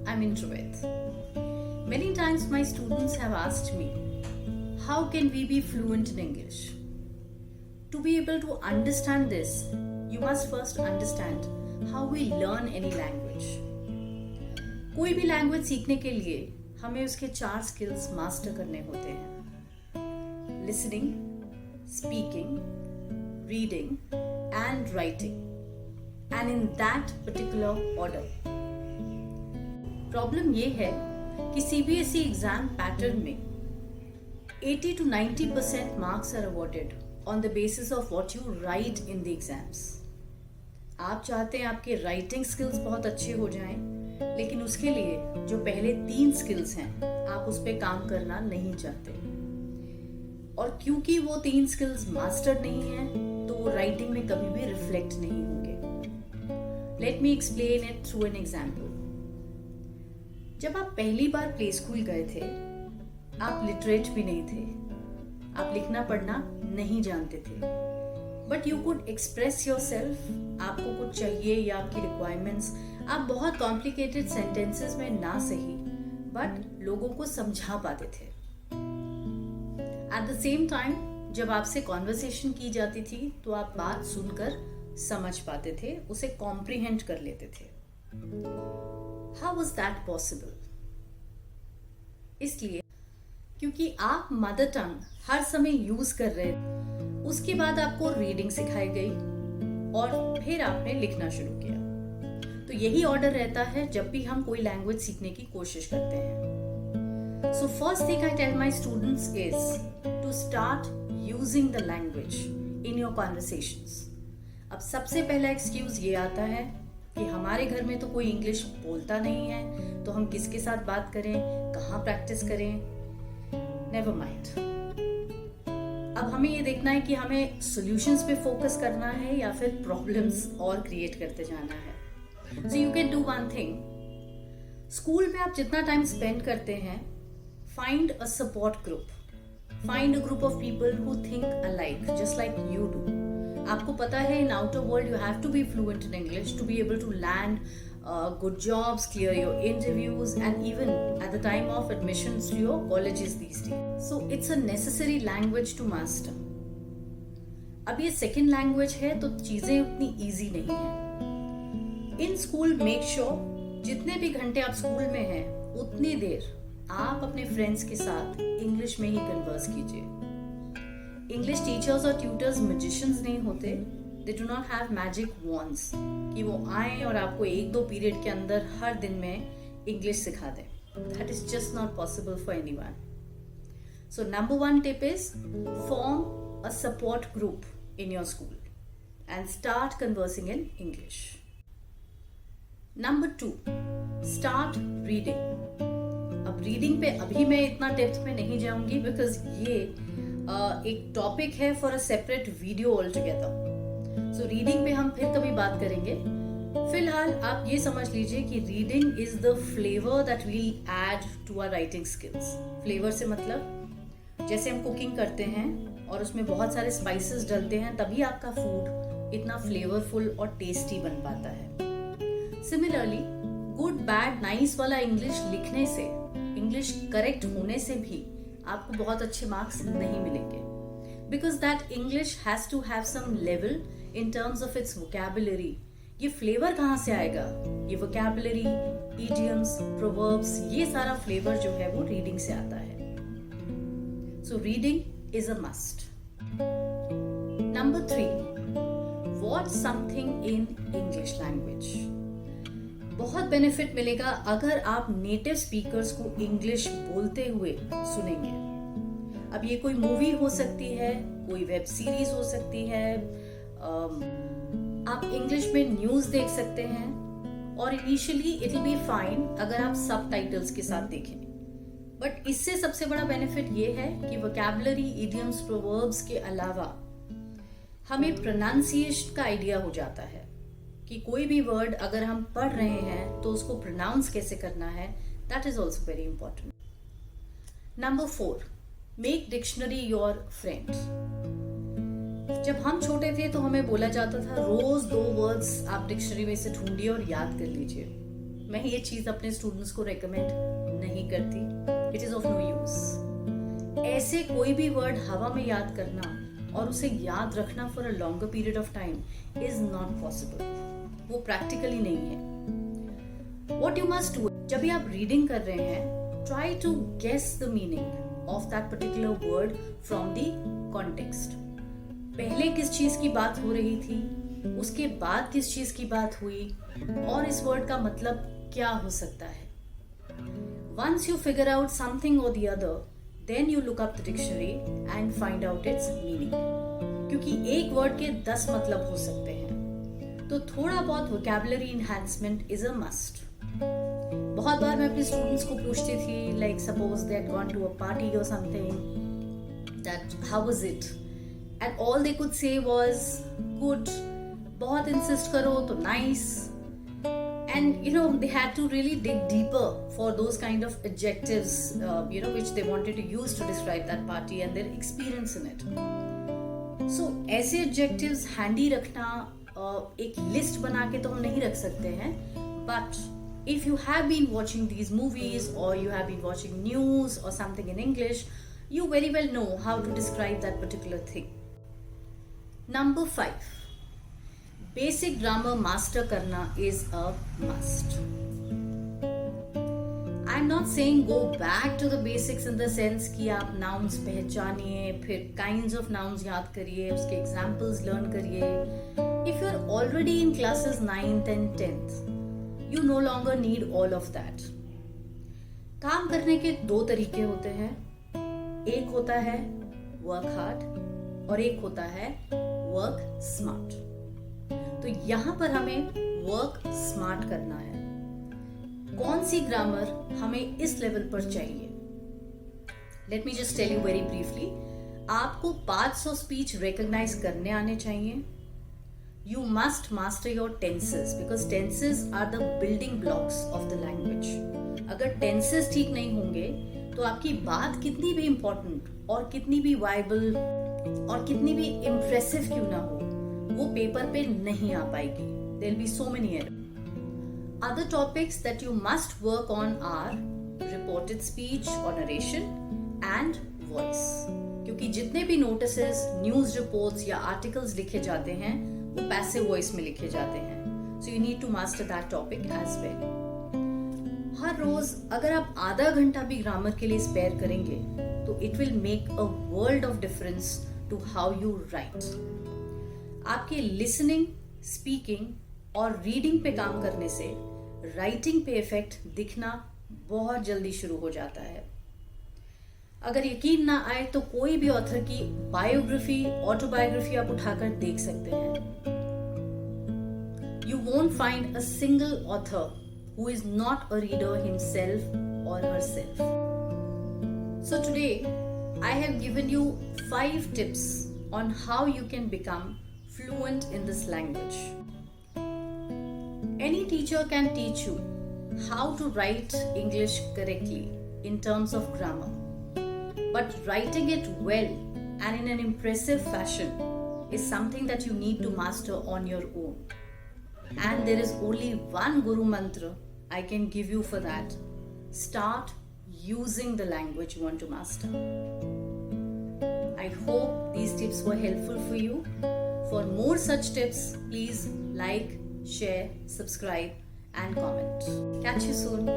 I'm introvert. Many times my students have asked me, how can we be fluent in English? To be able to understand this, you must first understand how we learn any language. कोई भी language सीखने के लिए हमें उसके 4 skills master करने होते हैं: listening, speaking, reading and writing, and in that particular order. Problem ये है कि सीबीएसई एग्जाम पैटर्न में 80 to 90% marks are awarded on the basis of what you write in the exams. आप चाहते हैं आपके राइटिंग स्किल्स बहुत अच्छे हो जाएं, लेकिन उसके लिए जो पहले 3 स्किल्स हैं आप उस पर काम करना नहीं चाहते. और क्योंकि वो 3 स्किल्स मास्टर नहीं हैं तो वो राइटिंग में कभी भी रिफ्लेक्ट नहीं होंगे. Let me explain it through an example. जब आप पहली बार प्ले स्कूल गए थे, आप लिटरेट भी नहीं थे, आप लिखना पढ़ना नहीं जानते थे, but you could express your self. आपको कुछ चाहिए या आपकी रिक्वायरमेंट्स आप बहुत कॉम्प्लिकेटेड सेंटेंसेस में ना सही बट लोगों को समझा पाते थे. एट द सेम टाइम जब आपसे कॉन्वर्सेशन की जाती थी तो आप बात सुनकर समझ पाते थे, उसे कॉम्प्रिहेंड कर लेते थे. How was that possible? इसलिए क्योंकि आप मदर टंग हर समय यूज कर रहे थे. उसके बाद आपको रीडिंग सिखाई गई और फिर आपने लिखना शुरू किया. तो यही ऑर्डर रहता है जब भी हम कोई लैंग्वेज सीखने की कोशिश करते हैं. So first thing I tell my students is to start using the language in your conversations. अब सबसे पहला एक्सक्यूज ये आता है कि हमारे घर में तो कोई इंग्लिश बोलता नहीं है, तो हम किसके साथ बात करें, कहाँ प्रैक्टिस करें. Never mind. अब हमें ये देखना है कि हमें सॉल्यूशंस पे फोकस करना है या फिर प्रॉब्लम्स और क्रिएट करते जाना है. So you can do one thing. School में आप जितना टाइम स्पेंड करते हैं, find a support group. Find a group of people who think alike just like you do. आपको पता है in outer world you have to be fluent in English to be able to land good jobs, clear your interviews, and even at the time of admissions to your colleges these days. So it's a necessary language to master. अब ये second language है तो चीजें उतनी easy नहीं है. In school make sure जितने भी घंटे आप स्कूल में हैं उतनी देर आप अपने फ्रेंड्स के साथ इंग्लिश में ही कन्वर्स कीजिए. इंग्लिश टीचर्स और ट्यूटर्स मैजिशियंस नहीं होते. They do not have magic wands कि वो आए और आपको 1-2 पीरियड के अंदर हर दिन में इंग्लिश सिखा दें. That is just not possible for anyone. So number 1 tip is form a support group in your school and start conversing in English. Number 2, start reading. अब रीडिंग पे अभी मैं इतना डेप्थ में नहीं जाऊंगी बिकॉज ये एक टॉपिक है for a separate video all together. So reading पे हम फिर कभी बात करेंगे. फिलहाल आप ये समझ लीजिए कि reading is the flavour that will add to our writing skills. Flavour से मतलब जैसे हम कुकिंग करते हैं और उसमें बहुत सारे स्पाइसेस डलते हैं तभी आपका फूड इतना फ्लेवरफुल और टेस्टी बन पाता है. सिमिलरली गुड बैड नाइस वाला इंग्लिश लिखने से, इंग्लिश करेक्ट होने से भी आपको बहुत अच्छे मार्क्स नहीं मिलेंगे because that English has to have some level in terms of its vocabulary. ये फ्लेवर कहाँ से आएगा? ये vocabulary, idioms, proverbs, ये सारा फ्लेवर जो है वो रीडिंग से आता है. So reading is a must. Number 3, watch something in English language. बहुत बेनिफिट मिलेगा अगर आप नेटिव स्पीकर्स को इंग्लिश बोलते हुए सुनेंगे. अब ये कोई मूवी हो सकती है, कोई वेब सीरीज हो सकती है, आप इंग्लिश में न्यूज देख सकते हैं और initially it will be fine अगर आप सबटाइटल्स के साथ देखें. बट इससे सबसे बड़ा बेनिफिट ये है कि वोकैबुलरी, इडियम्स, प्रोवर्ब्स के अलावा हमें प्रोनाउंसिएशन का आइडिया हो जाता है कि कोई भी वर्ड अगर हम पढ़ रहे हैं तो उसको प्रोनाउंस कैसे करना है. That is also very important. Number 4, make dictionary your friend. जब हम छोटे थे तो हमें बोला जाता था रोज 2 वर्ड्स आप डिक्शनरी में से ढूंढिए और याद कर लीजिए. मैं ये चीज़ अपने स्टूडेंट्स को रेकमेंड नहीं करती. It is of no use. ऐसे कोई भी वर्ड हवा में याद करना और उसे याद रखना for a longer period of time is not possible. वो प्रैक्टिकली नहीं है. वॉट यू मस्ट डू, जब भी आप रीडिंग कर रहे हैं, try to guess the meaning of that particular word from the context. पहले किस चीज की बात हो रही थी, उसके बाद किस चीज की बात हुई, और इस वर्ड का मतलब क्या हो सकता है. Once you figure out something or the other, then you look up the dictionary and find out its meaning. क्योंकि एक वर्ड के 10 मतलब हो सकते हैं, तो थोड़ा बहुत vocabulary enhancement is a must. बहुत बार मैं अपने स्टूडेंट्स को पूछती थी, like suppose they had gone to a party or something, that how was it? And all they could say was good. बहुत insist करो तो nice. And they had to really dig deeper for those kind of adjectives which they wanted to use to describe that party and their experience in it. So ऐसे adjectives handy रखना एक list बना के तो हम नहीं रख सकते हैं, but if you have been watching these movies or you have been watching news or something in English, you very well know how to describe that particular thing. Number 5. Basic grammar master करना is a must. I am not saying go back to the basics in the sense कि आप nouns पहचानिए, फिर kinds of nouns याद करिए, उसके examples learn करिए. If you are already in classes 9th and 10th, you no longer need all of that. काम करने के 2 तरीके होते हैं. एक होता है वर्क हार्ड और एक होता है वर्क स्मार्ट. तो यहां पर हमें वर्क स्मार्ट करना है. कौन सी ग्रामर हमें इस लेवल पर चाहिए? Let me just tell you very briefly. आपको 500 स्पीच रिकॉग्नाइज करने आने चाहिए. You must master your tenses because tenses are the building blocks of the language. अगर टेंसेस ठीक नहीं होंगे तो आपकी बात कितनी भी इंपॉर्टेंट और कितनी भी वायबल और कितनी भी इम्प्रेसिव क्यों ना हो, वो पेपर पे नहीं आ पाएगी. There will be so many errors. Other topics that you must work on are reported speech or narration and voice. क्योंकि जितने भी notices, news reports या articles लिखे जाते हैं, वो passive voice में लिखे जाते हैं. So you need to master that topic as well. हर रोज अगर आप आधा घंटा भी ग्रामर के लिए स्पेयर करेंगे, तो it will make a world of difference to how you write. आपके लिसनिंग, स्पीकिंग और रीडिंग पे काम करने से राइटिंग पे इफेक्ट दिखना बहुत जल्दी शुरू हो जाता है. अगर यकीन ना आए तो कोई भी ऑथर की बायोग्राफी, ऑटोबायोग्राफी आप उठाकर देख सकते हैं. You won't find a single author who is not a reader himself और herself. So today I have given you 5 tips on how you can become fluent in this language. Any teacher can teach you how to write English correctly in terms of grammar, but writing it well and in an impressive fashion is something that you need to master on your own. And there is only one Guru Mantra I can give you for that. Start using the language you want to master. I hope these tips were helpful for you. For more such tips, please like, share, subscribe and comment. Catch you soon.